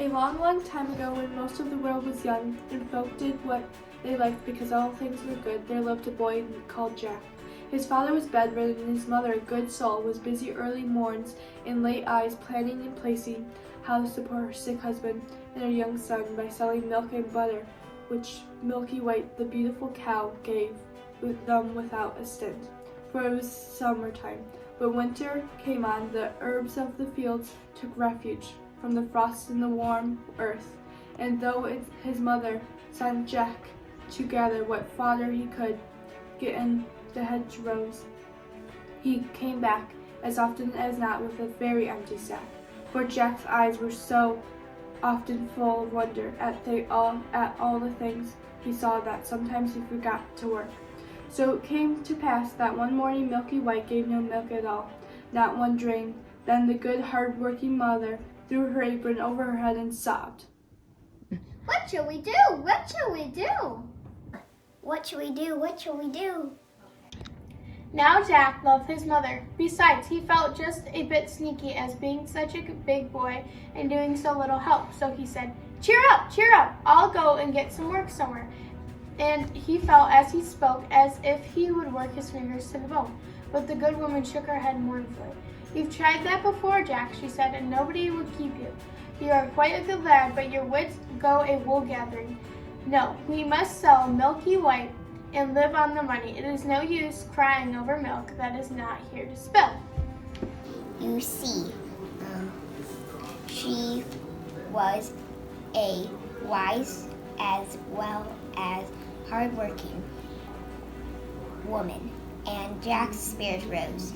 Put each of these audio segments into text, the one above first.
A long, long time ago, when most of the world was young, and folk did what they liked because all things were good, there lived a boy called Jack. His father was bedridden, and his mother, a good soul, was busy early morns and late eyes planning and placing how to support her sick husband and her young son by selling milk and butter, which Milky White, the beautiful cow, gave them without a stint. For it was summertime. When winter came on, the herbs of the fields took refuge from the frost in the warm earth, and though his mother sent Jack to gather what fodder he could get in the hedgerows, he came back as often as not with a very empty sack, for Jack's eyes were so often full of wonder at all the things he saw that sometimes he forgot to work. So it came to pass that one morning Milky White gave no milk at all, not one drain. Then the good, hard-working mother threw her apron over her head and sobbed. What shall we do? What shall we do? What shall we do? What shall we do? Now Jack loved his mother. Besides, he felt just a bit sneaky as being such a big boy and doing so little help. So he said, cheer up, I'll go and get some work somewhere. And he felt as he spoke as if he would work his fingers to the bone. But the good woman shook her head mournfully. You've tried that before, Jack, she said, and nobody would keep you. You are quite a good lad, but your wits go a wool gathering. No, we must sell Milky White and live on the money. It is no use crying over milk that is not here to spill. You see, she was a wise as well as hard-working woman, and Jack's spirits rose.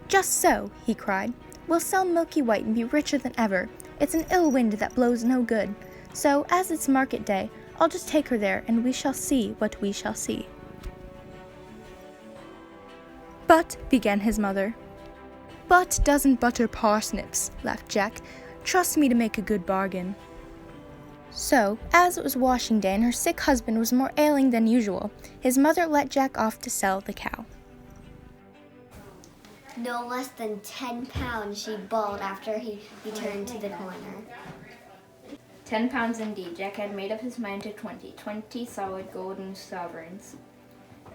Just so, he cried. We'll sell Milky White and be richer than ever. It's an ill wind that blows no good. So, as it's market day, I'll just take her there, and we shall see what we shall see. But, began his mother. But doesn't butter parsnips, laughed Jack. Trust me to make a good bargain. So, as it was washing day and her sick husband was more ailing than usual, his mother let Jack off to sell the cow. No less than 10 pounds, she bawled after he returned to the corner. 10 pounds indeed. Jack had made up his mind to 20 solid golden sovereigns.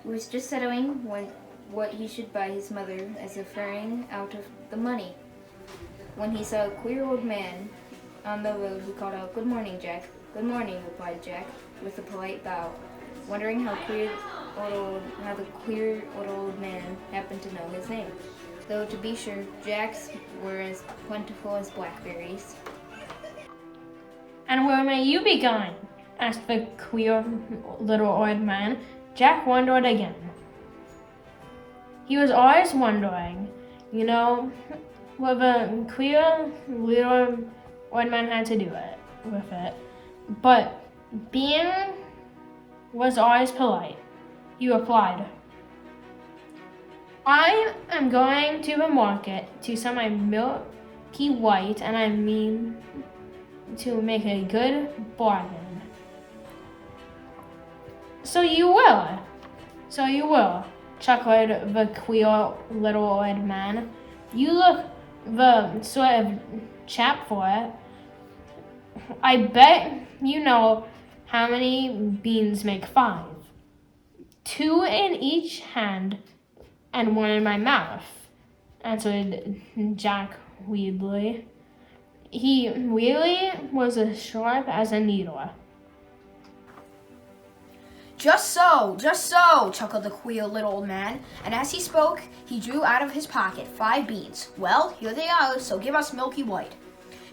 He was just settling what he should buy his mother as a faring out of the money, when he saw a queer old man on the road. He called out, "Good morning, Jack." "Good morning," replied Jack, with a polite bow, wondering how the queer old man happened to know his name, though to be sure, Jack's were as plentiful as blackberries. And where may you be going? Asked the queer little old man. Jack wondered again. He was always wondering, what the queer little old man had to do with it. But Bean was always polite. He replied, "I am going to the market to sell my Milky White, and I mean to make a good bargain." So you will, chuckled the queer little old man. "You look the sort of chap for it. I bet you know how many beans make 5. 2 in each hand and 1 in my mouth," answered Jack weedily. He really was as sharp as a needle. Just so, chuckled the queer little old man, and as he spoke, he drew out of his pocket 5 beans. "Well, here they are, so give us Milky White."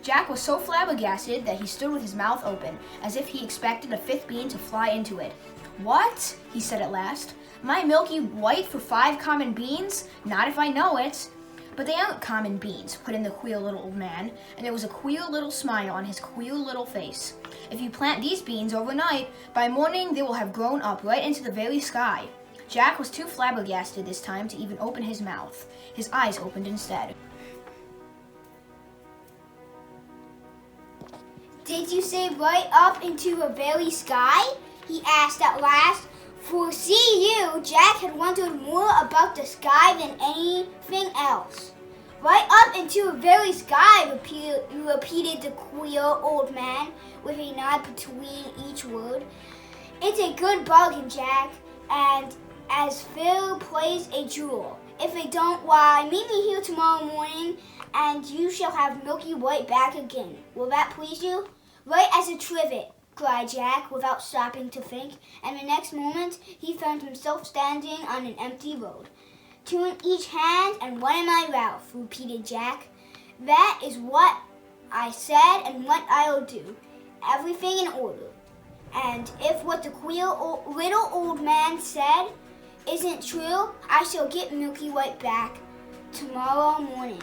Jack was so flabbergasted that he stood with his mouth open, as if he expected a 5th bean to fly into it. "What?" he said at last. "My Milky White for 5 common beans? Not if I know it." "But they aren't common beans," put in the queer little old man, and there was a queer little smile on his queer little face. "If you plant these beans overnight, by morning they will have grown up right into the very sky." Jack was too flabbergasted this time to even open his mouth. His eyes opened instead. "Did you say right up into the very sky?" he asked at last. For see you, Jack had wondered more about the sky than anything else. Right up into the very sky, repeated the queer old man with a nod between each word. It's a good bargain, Jack, and as fair plays a jewel. If they don't, why, meet me here tomorrow morning, and you shall have Milky White back again. Will that please you? Right as a trivet, cried Jack, without stopping to think, and the next moment he found himself standing on an empty road. Two in each hand and one in my mouth, repeated Jack. That is what I said and what I'll do. Everything in order. And if what the queer little old man said isn't true, I shall get Milky White back tomorrow morning.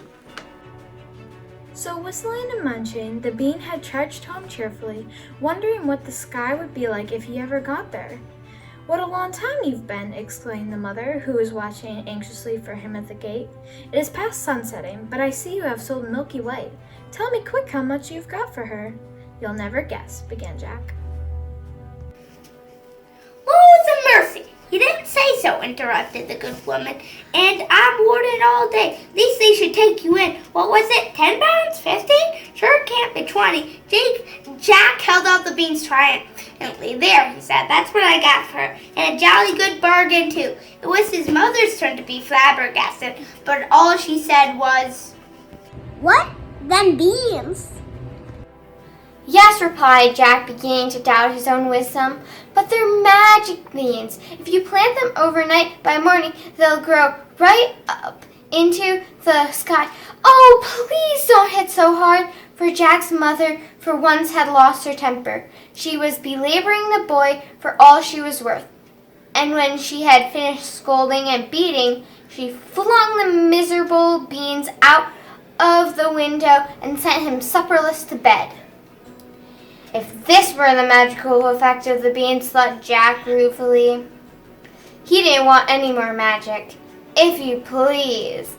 So whistling and munching, the bean had trudged home cheerfully, wondering what the sky would be like if he ever got there. "What a long time you've been," exclaimed the mother, who was watching anxiously for him at the gate. "It is past sunsetting, but I see you have sold Milky White. Tell me quick how much you've got for her." "You'll never guess," began Jack. "Oh, the mercy! You didn't say so," interrupted the good woman. "And I'm boarded all day. At least they should take you in. What was it, 10 pounds? 15? Sure it can't be 20. Jack held out the beans triumphantly. "There," he said, "that's what I got for her. And a jolly good bargain, too." It was his mother's turn to be flabbergasted, but all she said was, What? Them beans? "Yes," replied Jack, beginning to doubt his own wisdom, "but they're magic beans. If you plant them overnight, by morning they'll grow right up into the sky." "Oh, please don't hit so hard," for Jack's mother for once had lost her temper. She was belaboring the boy for all she was worth, and when she had finished scolding and beating, she flung the miserable beans out of the window and sent him supperless to bed. If this were the magical effect of the beans, thought Jack ruefully, he didn't want any more magic. If you please.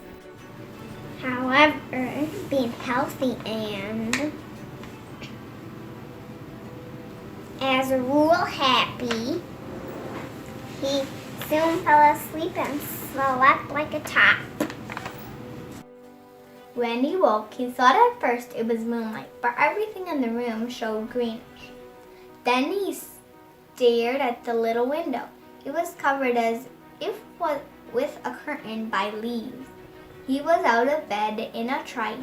However, being healthy and, as a rule, happy, he soon fell asleep and slept like a top. When he woke, he thought at first it was moonlight, but everything in the room showed greenish. Then he stared at the little window. It was covered as if with a curtain by leaves. He was out of bed in a trice,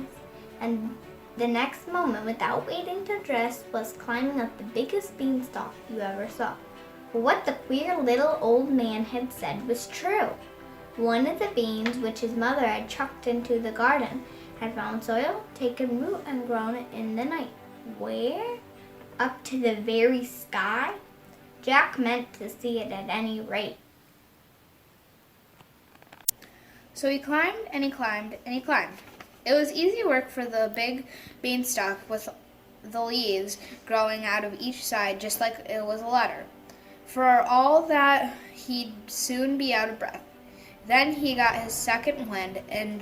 and the next moment, without waiting to dress, was climbing up the biggest beanstalk you ever saw. What the queer little old man had said was true. One of the beans, which his mother had chucked into the garden, had found soil, taken root, and grown it in the night. Where? Up to the very sky? Jack meant to see it at any rate. So he climbed and he climbed and he climbed. It was easy work for the big beanstalk with the leaves growing out of each side just like it was a ladder. For all that, he'd soon be out of breath. Then he got his second wind and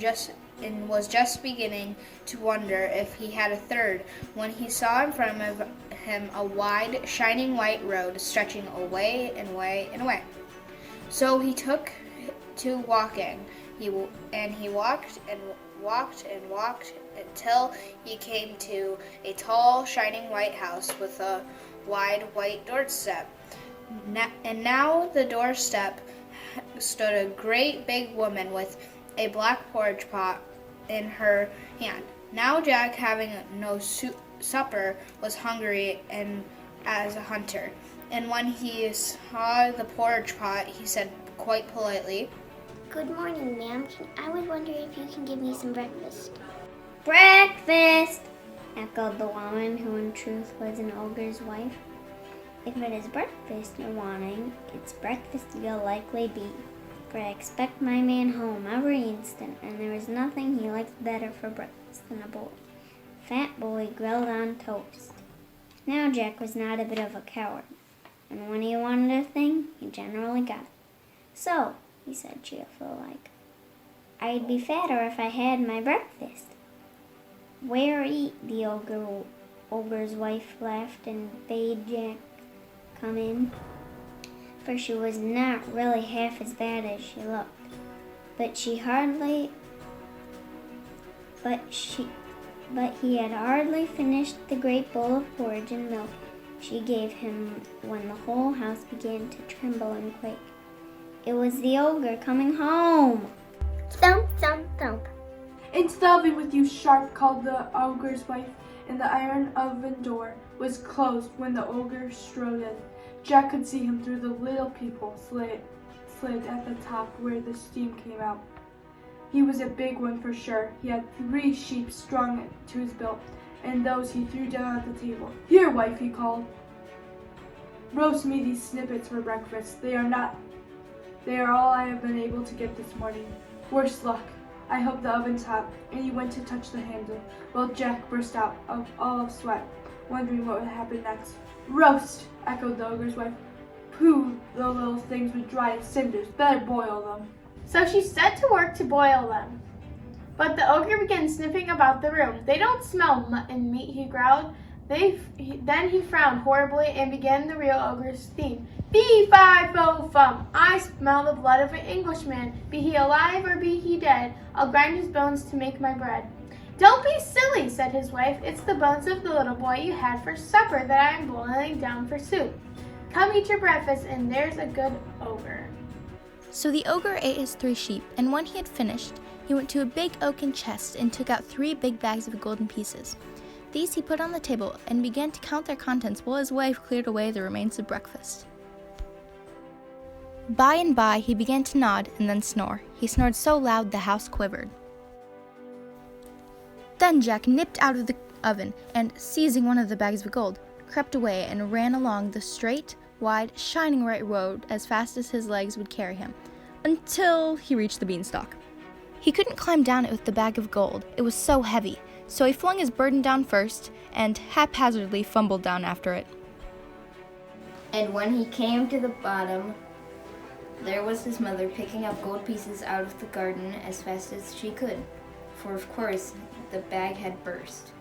was just beginning to wonder if he had a third when he saw in front of him a wide, shining white road stretching away and away and away. So he took to walking. He walked and walked and walked until he came to a tall, shining white house with a wide white doorstep. And now the doorstep stood a great big woman with a black porridge pot in her hand. Now Jack, having no supper, was hungry and as a hunter. And when he saw the porridge pot, he said quite politely, Good morning, ma'am. I was wondering if you can give me some breakfast. "Breakfast!" echoed the woman, who in truth was an ogre's wife. "If it is breakfast you're wanting, it's breakfast you'll likely be. For I expect my man home every instant, and there is nothing he likes better for breakfast than a boy. Fat boy grilled on toast." Now Jack was not a bit of a coward, and when he wanted a thing, he generally got it. "So," he said cheerful-like, "I'd be fatter if I had my breakfast." "Where eat?" the ogre's wife laughed and bade Jack come in, for she was not really half as bad as she looked. But she hardly but he had hardly finished the great bowl of porridge and milk she gave him when the whole house began to tremble and quake. It was the ogre coming home. Thump, thump, thump. "Into the oven with you, sharp," called the ogre's wife, and the iron oven door was closed when the ogre strode in. Jack could see him through the little peephole slit at the top where the steam came out. He was a big one for sure. He had 3 sheep strung to his belt, and those he threw down at the table. "Here, wife," he called. "Roast me these snippets for breakfast. They are all I have been able to get this morning. Worse luck. I hope the oven's hot." And he went to touch the handle, while Jack burst out all of sweat, wondering what would happen next. "Roast," echoed the ogre's wife. "Pooh, the little things would dry as cinders. Better boil them." So she set to work to boil them. But the ogre began sniffing about the room. "They don't smell mutton meat," he growled. Then he frowned horribly and began the real ogre's theme. "Fee-fi-fo-fum, I smell the blood of an Englishman. Be he alive or be he dead, I'll grind his bones to make my bread." "Don't be silly," said his wife. "It's the bones of the little boy you had for supper that I am boiling down for soup. Come eat your breakfast, and there's a good ogre." So the ogre ate his 3 sheep, and when he had finished, he went to a big oaken chest and took out 3 big bags of golden pieces. These he put on the table and began to count their contents while his wife cleared away the remains of breakfast. By and by, he began to nod and then snore. He snored so loud the house quivered. Then Jack nipped out of the oven and, seizing one of the bags of gold, crept away and ran along the straight, wide, shining right road as fast as his legs would carry him, until he reached the beanstalk. He couldn't climb down it with the bag of gold. It was so heavy, so he flung his burden down first and haphazardly fumbled down after it. And when he came to the bottom, there was his mother picking up gold pieces out of the garden as fast as she could, for of course the bag had burst.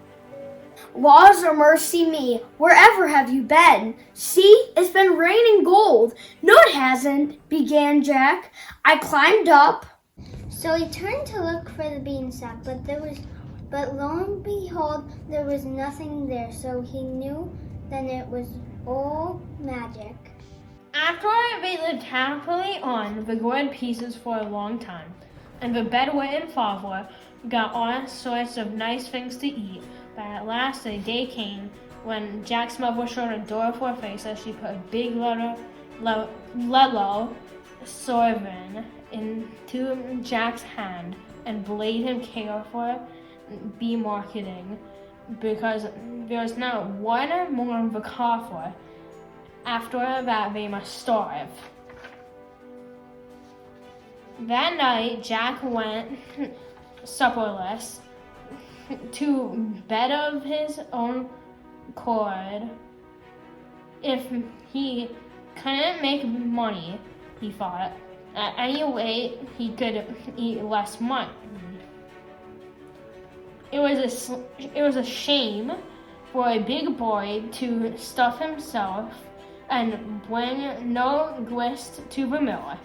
"Laws o' mercy me, wherever have you been? See, it's been raining gold." "No, it hasn't," began Jack. "I climbed up." So he turned to look for the beanstalk, but lo and behold, there was nothing there. So he knew then it was all magic. After they lived happily on the gold pieces for a long time, and the bedouin father got all sorts of nice things to eat, but at last a day came when Jack's mother showed a doleful face as she put a big yellow sovereign into Jack's hand and bade him careful be marketing, because there was not one more of the coffer. After that, they must starve. That night, Jack went supperless to bed of his own accord. If he couldn't make money, he thought, at any rate, he could eat less money. It was a shame for a big boy to stuff himself and bring no grist to the mill.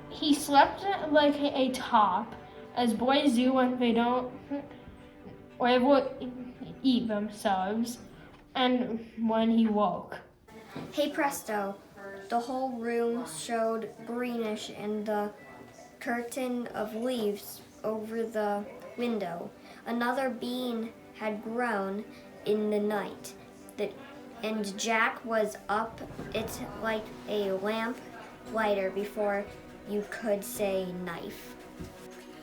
He slept like a top, as boys do when they don't eat themselves, and when he woke. Hey presto, the whole room showed greenish in the curtain of leaves over the window. Another bean had grown in the night, and Jack was up it like a lamp lighter before you could say knife.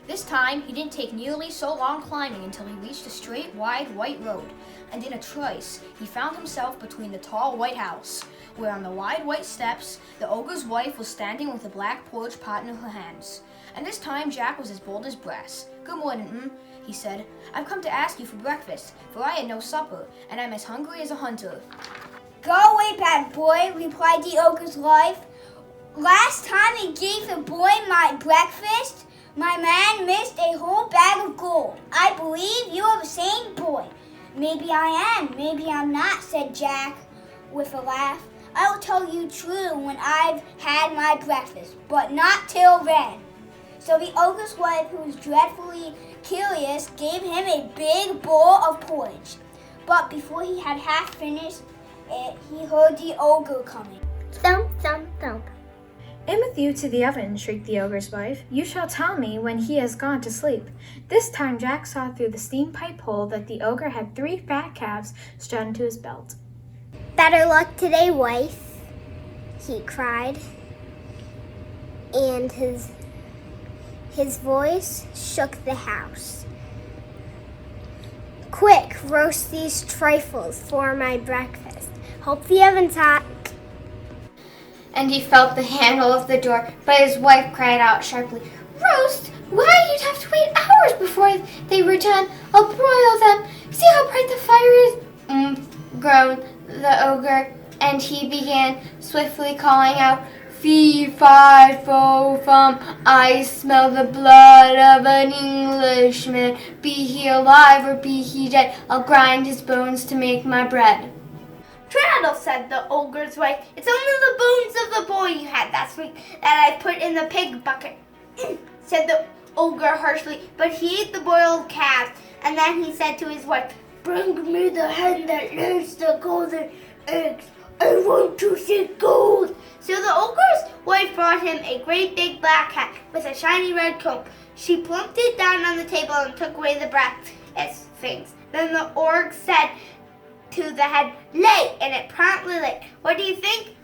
This time, he didn't take nearly so long climbing until he reached a straight, wide, white road, and in a trice, he found himself between the tall white house, where on the wide white steps, the ogre's wife was standing with a black porridge pot in her hands. And this time, Jack was as bold as brass. "Good morning, he said. "I've come to ask you for breakfast, for I had no supper, and I'm as hungry as a hunter." "Go away, bad boy," replied the ogre's wife. "Last time I gave the boy my breakfast, my man missed a whole bag of gold. I believe you are the same boy." "Maybe I am, maybe I'm not," said Jack with a laugh. "I'll tell you true when I've had my breakfast, but not till then." So the ogre's wife, who was dreadfully curious, gave him a big bowl of porridge. But before he had half finished it, he heard the ogre coming. Thump, thump, thump. In with you to the oven, shrieked the ogre's wife. You shall tell me when he has gone to sleep. This time Jack saw through the steam pipe hole that the ogre had 3 fat calves strung to his belt. Better luck today, wife, he cried. And his voice shook the house. Quick, roast these trifles for my breakfast. Hope the oven's hot. And he felt the handle of the door, but his wife cried out sharply, Roast? Why, you'd have to wait hours before they were done. I'll broil them. See how bright the fire is? Groaned the ogre, and he began swiftly calling out, Fee, fi, fo, fum, I smell the blood of an Englishman. Be he alive or be he dead, I'll grind his bones to make my bread. Traddle, said the ogre's wife. It's only the bones of the boy you had last week that I put in the pig bucket, said the ogre harshly, but he ate the boiled calf. And then he said to his wife, Bring me the hen that lays the golden eggs. I want to see gold. So the ogre's wife brought him a great big black hen with a shiny red comb. She plumped it down on the table and took away the brass things. Then the ogre said to the hen, Lay, and it promptly laid. What do you think?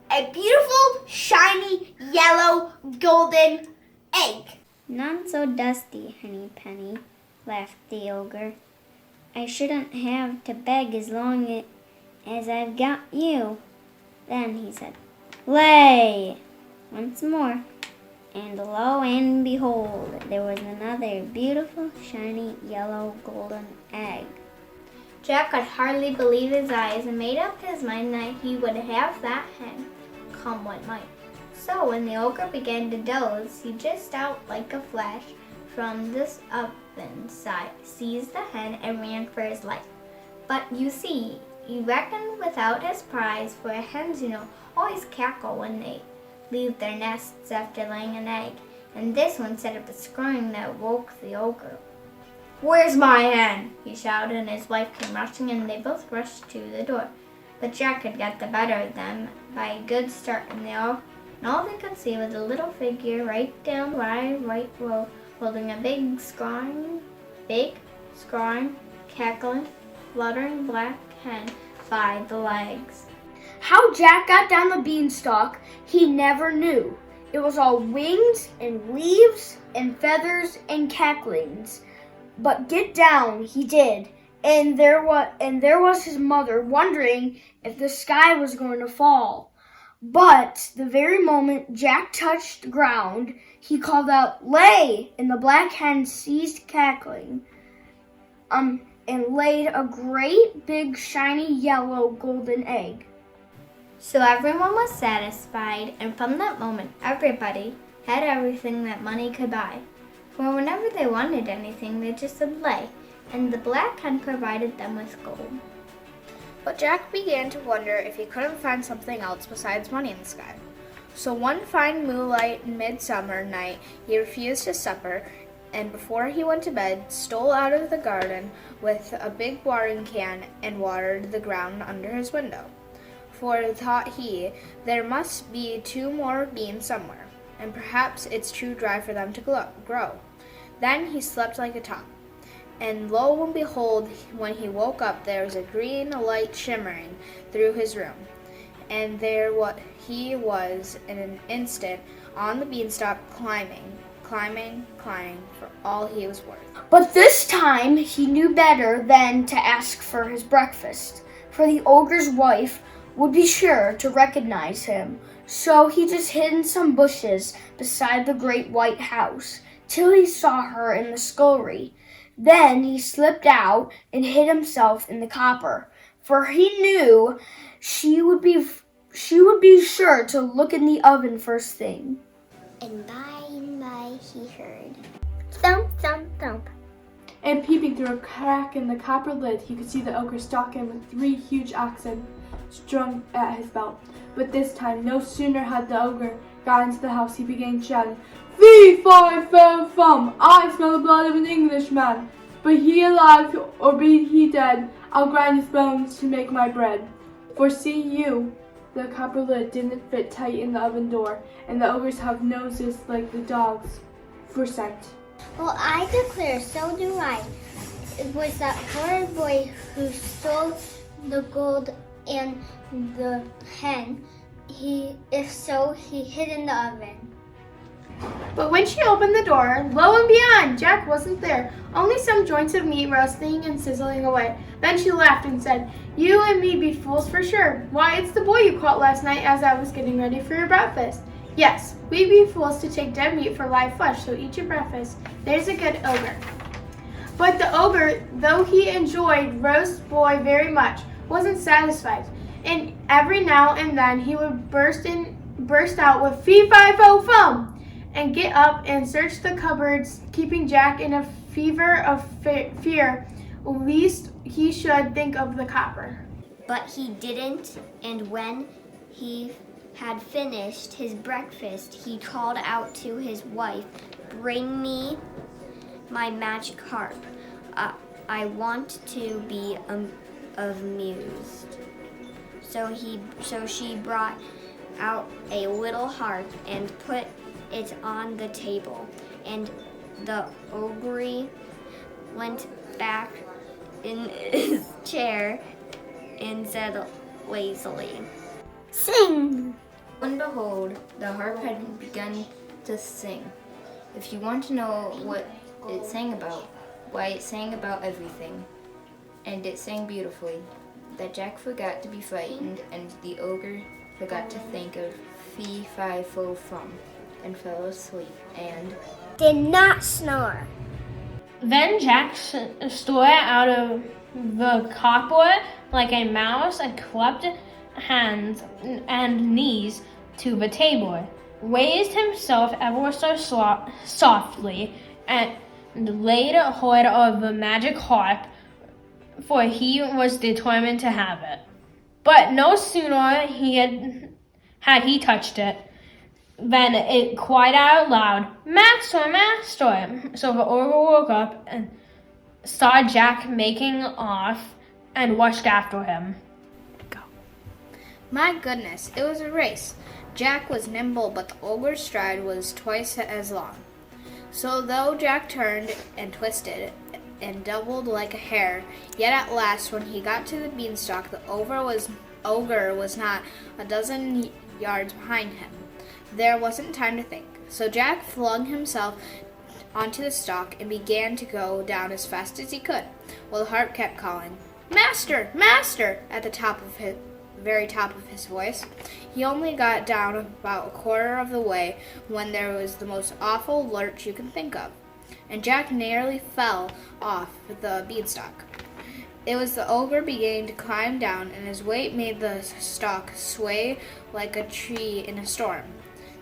A beautiful, shiny, yellow, golden egg. Not so dusty, Henny Penny, laughed the ogre. I shouldn't have to beg as long as I've got you. Then he said, Lay! Once more. And lo and behold, there was another beautiful, shiny, yellow, golden egg. Jack could hardly believe his eyes and made up his mind that he would have that hen, come what might. So when the ogre began to doze, he just out like a flash from this oven side, seized the hen and ran for his life. But you see, he reckoned without his prize, for hens, always cackle when they leave their nests after laying an egg, and this one set up a scream that woke the ogre. Where's my hen? He shouted, and his wife came rushing in, and they both rushed to the door. But Jack had got the better of them by a good start, and all they could see was a little figure right down the right road, holding a big, scrawny, cackling, fluttering black hen by the legs. How Jack got down the beanstalk, he never knew. It was all wings and leaves and feathers and cacklings. But get down he did, and there was his mother wondering if the sky was going to fall. But the very moment Jack touched the ground, he called out, Lay! And the black hen ceased cackling, and laid a great big shiny yellow golden egg. So everyone was satisfied, and from that moment everybody had everything that money could buy. For whenever they wanted anything, they just said lay, and the black hen provided them with gold. But Jack began to wonder if he couldn't find something else besides money in the sky. So one fine moonlight midsummer night, he refused his supper, and before he went to bed, stole out of the garden with a big watering can and watered the ground under his window. For, thought he, there must be 2 more beans somewhere, and perhaps it's too dry for them to grow. Then he slept like a top. And lo and behold, when he woke up, there was a green light shimmering through his room. And there he was in an instant on the beanstalk, climbing for all he was worth. But this time he knew better than to ask for his breakfast, for the ogre's wife would be sure to recognize him. So he just hid in some bushes beside the great white house, till he saw her in the scullery. Then he slipped out and hid himself in the copper, for he knew she would be sure to look in the oven first thing. And by he heard thump, thump, thump. And peeping through a crack in the copper lid, he could see the ogre stalking with 3 huge oxen strung at his belt. But this time, no sooner had the ogre got into the house, he began shouting, "Fee, fi, fo, fum! I smell the blood of an Englishman. But he alive, or be he dead, I'll grind his bones to make my bread." For see you, the copper lid didn't fit tight in the oven door, and the ogres have noses like the dogs for scent. Well, I declare, so do I. It was that horrid boy who stole the gold and the hen. If so, he hid in the oven. But when she opened the door, lo and behold, Jack wasn't there, only some joints of meat roasting and sizzling away. Then she laughed and said, "You and me be fools for sure. Why, it's the boy you caught last night as I was getting ready for your breakfast." "Yes, we be fools to take dead meat for live flesh, so eat your breakfast. There's a good ogre." But the ogre, though he enjoyed roast boy very much, wasn't satisfied, and every now and then he would burst out with "Fee, fi, fo, fum!" and get up and search the cupboards, keeping Jack in a fever of fear, lest he should think of the copper. But he didn't, and when he had finished his breakfast, he called out to his wife, "Bring me my magic harp. I want to be amused." So she brought out a little harp and put it on the table, and the ogre went back in his chair and said lazily, "Sing!" Lo and behold, the harp had begun to sing. If you want to know what it sang about, why, it sang about everything. And it sang beautifully, that Jack forgot to be frightened, and the ogre forgot to think of fee, fi, fo, fum, and fell asleep, and did not snore. Then Jack stole out of the copper like a mouse and clapped hands and knees to the table, raised himself ever so softly, and laid hold of the magic harp, for he was determined to have it. But no sooner had he touched it than it cried out loud, "Master, master!" So the ogre woke up and saw Jack making off and rushed after him. My goodness, it was a race. Jack was nimble, but the ogre's stride was twice as long. So though Jack turned and twisted and doubled like a hare, yet at last when he got to the beanstalk, the ogre was not a dozen yards behind him. There wasn't time to think. So Jack flung himself onto the stalk and began to go down as fast as he could, while the harp kept calling, "Master, master!" at the very top of his voice. He only got down about a quarter of the way when there was the most awful lurch you can think of, and Jack nearly fell off the beanstalk. It was the ogre beginning to climb down, and his weight made the stalk sway like a tree in a storm.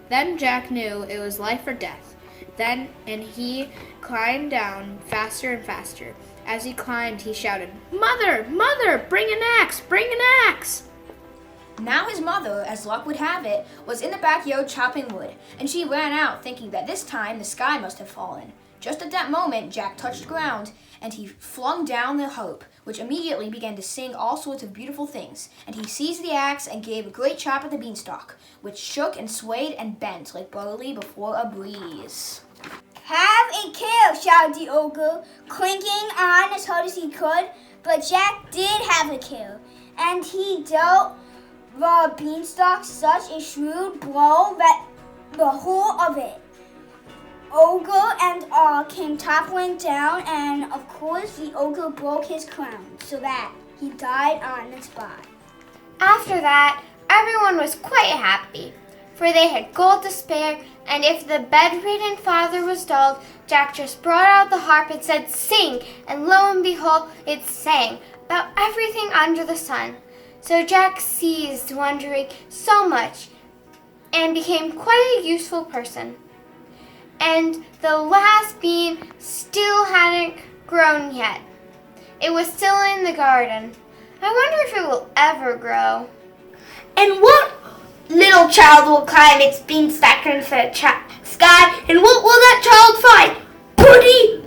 Then Jack knew it was life or death. And he climbed down faster and faster. As he climbed, he shouted, "Mother, mother, bring an axe, bring an axe!" Now his mother, as luck would have it, was in the backyard chopping wood, and she ran out thinking that this time the sky must have fallen. Just at that moment, Jack touched ground, and he flung down the harp, which immediately began to sing all sorts of beautiful things, and he seized the axe and gave a great chop at the beanstalk, which shook and swayed and bent like barley before a breeze. "Have a care!" shouted the ogre, clinking on as hard as he could. But Jack did have a care, and he dealt the beanstalk such a shrewd blow that the whole of it, ogre and all, came toppling down, and of course the ogre broke his crown, so that he died on the spot. After that, everyone was quite happy, for they had gold to spare, and if the bedridden father was dulled, Jack just brought out the harp and said, "Sing!" and lo and behold, it sang about everything under the sun. So Jack ceased wondering so much and became quite a useful person. And the last bean still hadn't grown yet. It was still in the garden. I wonder if it will ever grow. And what little child will climb its beanstalk into the sky, and what will that child find? Pretty